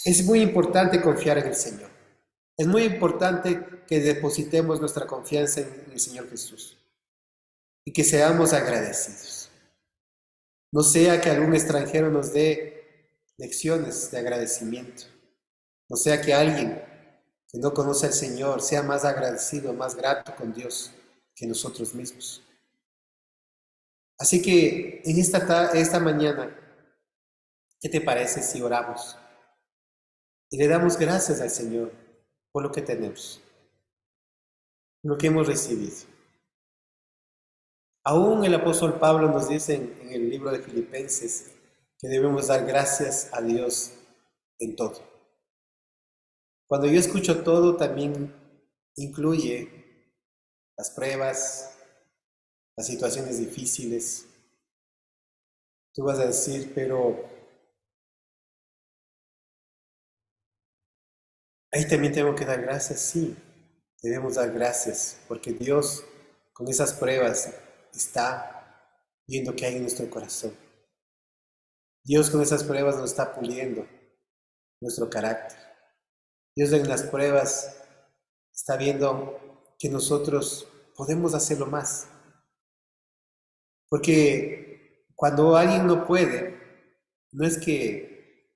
Es muy importante confiar en el Señor. Es muy importante que depositemos nuestra confianza en el Señor Jesús y que seamos agradecidos. No sea que algún extranjero nos dé lecciones de agradecimiento. No sea que alguien que no conoce al Señor sea más agradecido, más grato con Dios que nosotros mismos. Así que en esta mañana, ¿qué te parece si oramos? Y le damos gracias al Señor por lo que tenemos, por lo que hemos recibido. Aún el apóstol Pablo nos dice en el libro de Filipenses que debemos dar gracias a Dios en todo. Cuando yo escucho todo, también incluye las pruebas, las situaciones difíciles. Tú vas a decir, pero ahí también tengo que dar gracias. Sí, debemos dar gracias, porque Dios con esas pruebas está viendo qué hay en nuestro corazón. Dios con esas pruebas nos está puliendo nuestro carácter. Dios en las pruebas está viendo que nosotros podemos hacerlo más. Porque cuando alguien no puede, no es que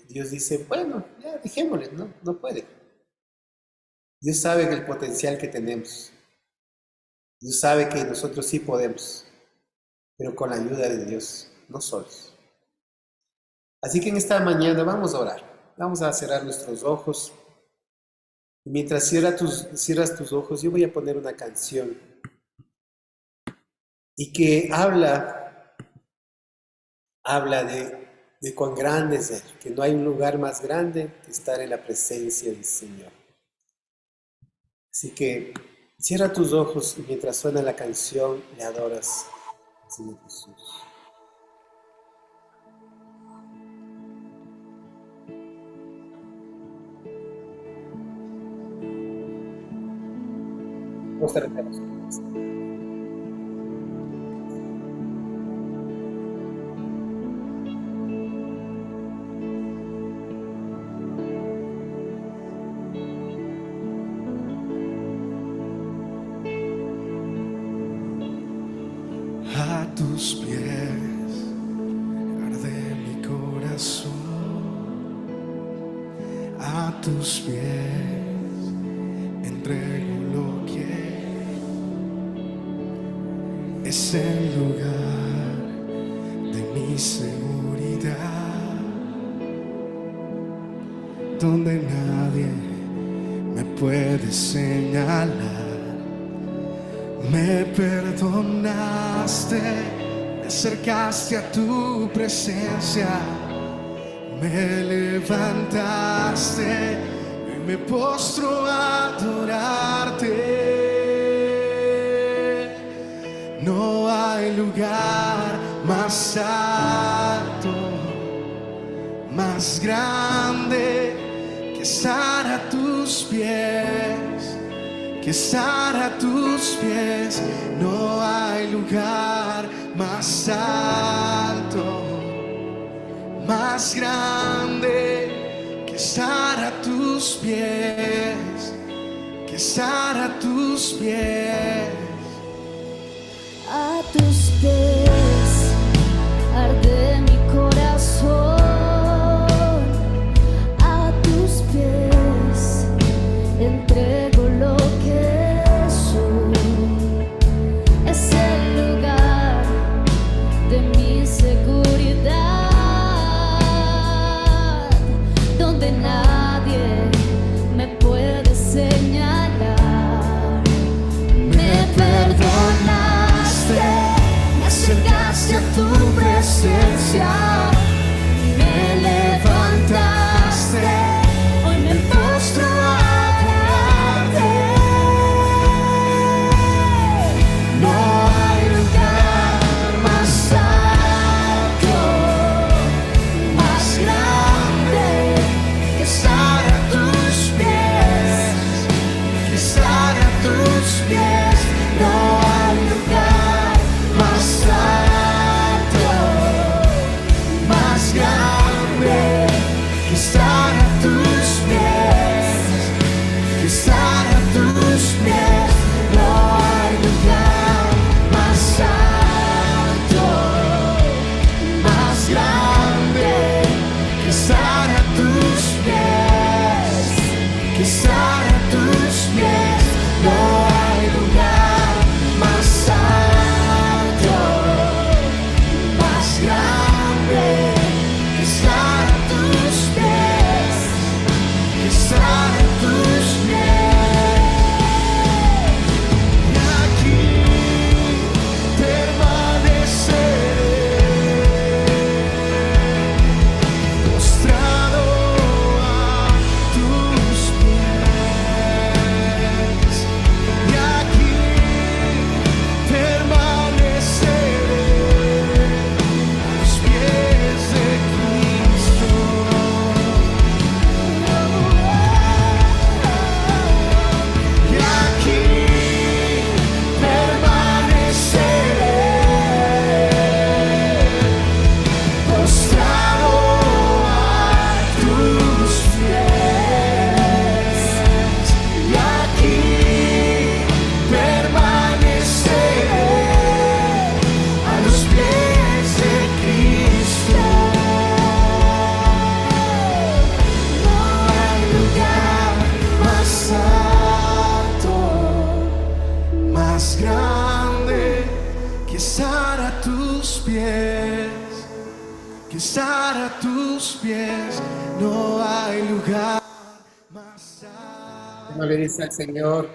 Dios dice, bueno, ya dejémosle, no puede. Dios sabe el potencial que tenemos. Dios sabe que nosotros sí podemos, pero con la ayuda de Dios, no solos. Así que en esta mañana vamos a orar, vamos a cerrar nuestros ojos. Y mientras cierras tus ojos, yo voy a poner una canción y que habla de cuán grande es Él, que no hay un lugar más grande que estar en la presencia del Señor. Así que cierra tus ojos y mientras suena la canción, le adoras al Señor Jesús. Vamos a cerrar los ojos. A tus pies arde mi corazón, a tus pies entrego lo que es el lugar de mi seguridad, donde nadie me puede señalar. Me perdonaste, me acercaste a tu presencia, me levantaste y me postro a adorarte. No hay lugar más alto, más grande que estar a tus pies. Que estar a tus pies. No hay lugar más alto, más grande que estar a tus pies, que estar a tus pies. A tus pies arde mi corazón, a tus pies presencia me levantaste, hoy me postro a adorarte. No hay lugar más alto, más grande que estar a tus pies, que estar a tus pies. No hay lugar más alto, más grande que estar a tus pies, que estar a tus pies. No hay lugar más alto, más grande que estar a tus pies, que estar a tus pies. No hay lugar más alto, más grande que estar a tus pies, que estar a tus pies. Y aquí permaneceré, postrado a tus pies. Y aquí permaneceré a los pies de Cristo. Y aquí permaneceré, postrado a tus pies. Y aquí permaneceré a los pies de Cristo. No hay lugar más alto, más grande que estar a tus pies, que estar a tus pies. No hay lugar más alto, Como le dice al Señor,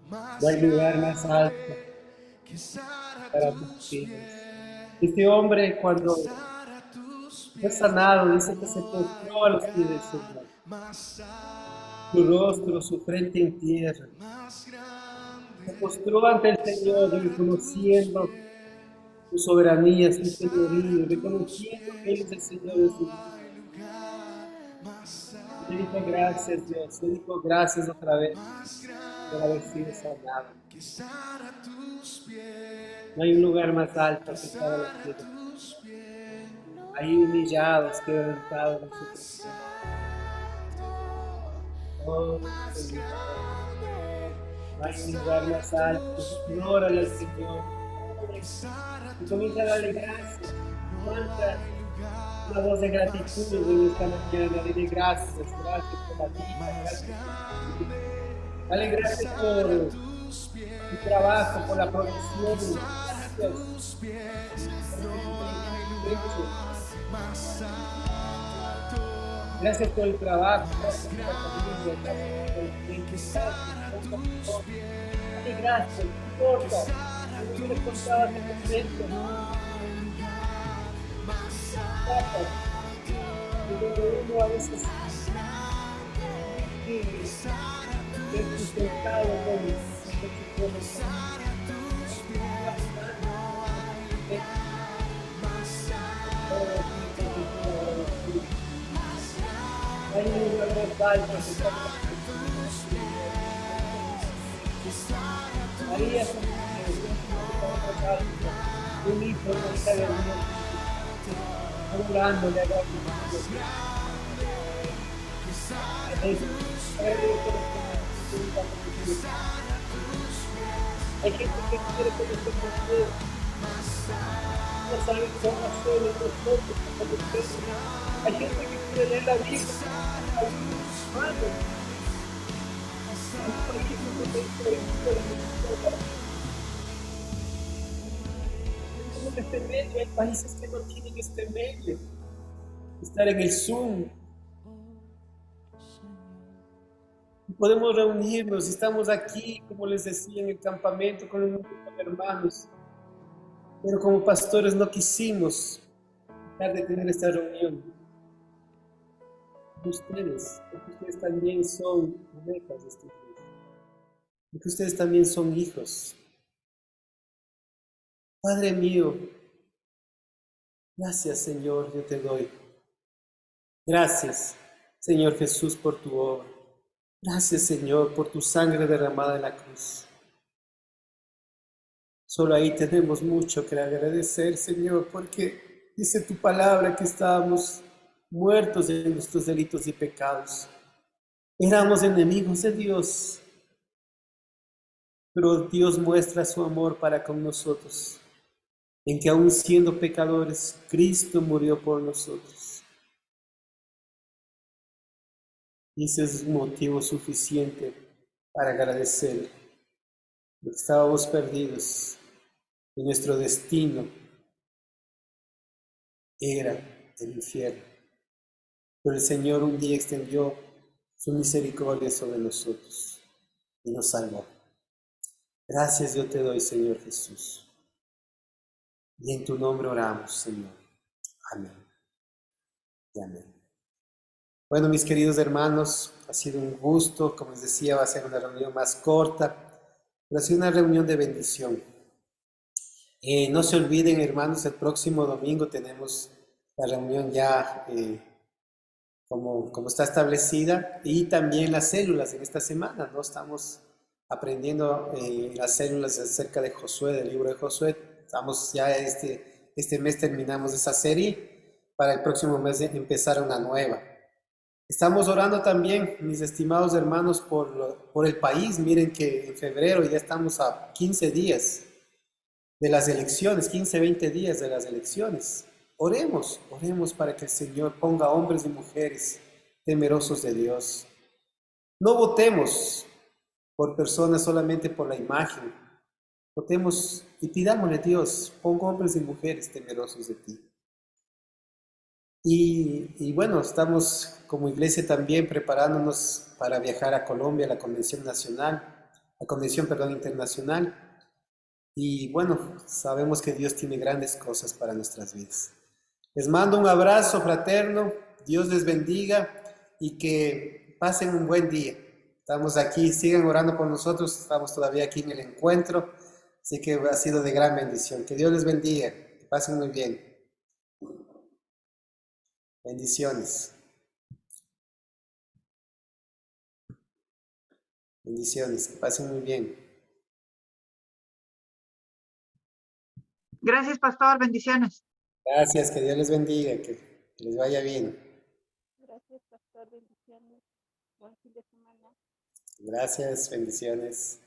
no hay lugar más alto que estar a para tus tus pies. Este hombre, cuando fue sanado, dice que se postró a los pies del Señor. Su rostro, su frente en tierra. Se postró ante el Señor, reconociendo su soberanía, su señorío, reconociendo que Él es el Señor de su vida. Le dijo gracias, Dios. Le dijo gracias otra vez por haber sido sanado. No hay un lugar más alto que estar a los pies de Cristo. Ahí humillados, quebrantados nosotros. Oh, Señor. No hay un lugar más alto. Glórale al Señor. Y comienza a darle gracias. Levanta una voz de gratitud en esta mañana. Dile gracias, gracias por la vida, gracias por tu vida. Dale gracias por tu trabajo, por la provisión. Gracias por el trabajo, gracias por la familia, gracias por el tiempo. Dale gracias, no importa. Yo les contaba hace un momento. Donde uno a veces es sustentado con hay un lugar más alto que está María, un hijo de esta guerrilla, adorándole a Dios. Hay gente que quiere conocer con Dios. No saben cómo hacerlo nosotros. Hay gente que quiere leer la Biblia. En este medio hay países que no tienen este medio. Estar en el Zoom. Podemos reunirnos, estamos aquí, como les decía, en el campamento con un grupo de hermanos, pero como pastores no quisimos dejar de tener esta reunión. Ustedes, porque ustedes también son ovejas de esta iglesia, porque ustedes también son hijos. Padre mío, gracias Señor, yo te doy. Gracias, Señor Jesús, por tu obra. Gracias, Señor, por tu sangre derramada en la cruz. Solo ahí tenemos mucho que agradecer, Señor, porque dice tu palabra que estábamos muertos en nuestros delitos y pecados. Éramos enemigos de Dios, pero Dios muestra su amor para con nosotros, en que aún siendo pecadores, Cristo murió por nosotros. Y ese es un motivo suficiente para agradecer. Estábamos perdidos y nuestro destino era el infierno. Pero el Señor un día extendió su misericordia sobre nosotros y nos salvó. Gracias yo te doy, Señor Jesús. Y en tu nombre oramos, Señor. Amén. Y amén. Bueno, mis queridos hermanos, ha sido un gusto. Como les decía, va a ser una reunión más corta, pero ha sido una reunión de bendición. No se olviden, hermanos, el próximo domingo tenemos la reunión ya como está establecida, y también las células en esta semana, ¿no? Estamos aprendiendo las células acerca de Josué, del libro de Josué. Estamos ya este mes terminamos esa serie, para el próximo mes empezar una nueva. Estamos orando también, mis estimados hermanos, por el país. Miren que en febrero ya estamos a 15 días de las elecciones, 15, 20 días de las elecciones. Oremos para que el Señor ponga hombres y mujeres temerosos de Dios. No votemos por personas solamente por la imagen. Votemos y pidámosle a Dios, ponga hombres y mujeres temerosos de ti. Y bueno, estamos como iglesia también preparándonos para viajar a Colombia, a la Convención Internacional. Y bueno, sabemos que Dios tiene grandes cosas para nuestras vidas. Les mando un abrazo fraterno, Dios les bendiga y que pasen un buen día. Estamos aquí, sigan orando por nosotros, estamos todavía aquí en el encuentro, así que ha sido de gran bendición. Que Dios les bendiga, que pasen muy bien. Bendiciones. Bendiciones, que pasen muy bien. Gracias, pastor. Bendiciones. Gracias, que Dios les bendiga, que les vaya bien. Gracias, pastor. Bendiciones. Buen fin de semana. Gracias, bendiciones.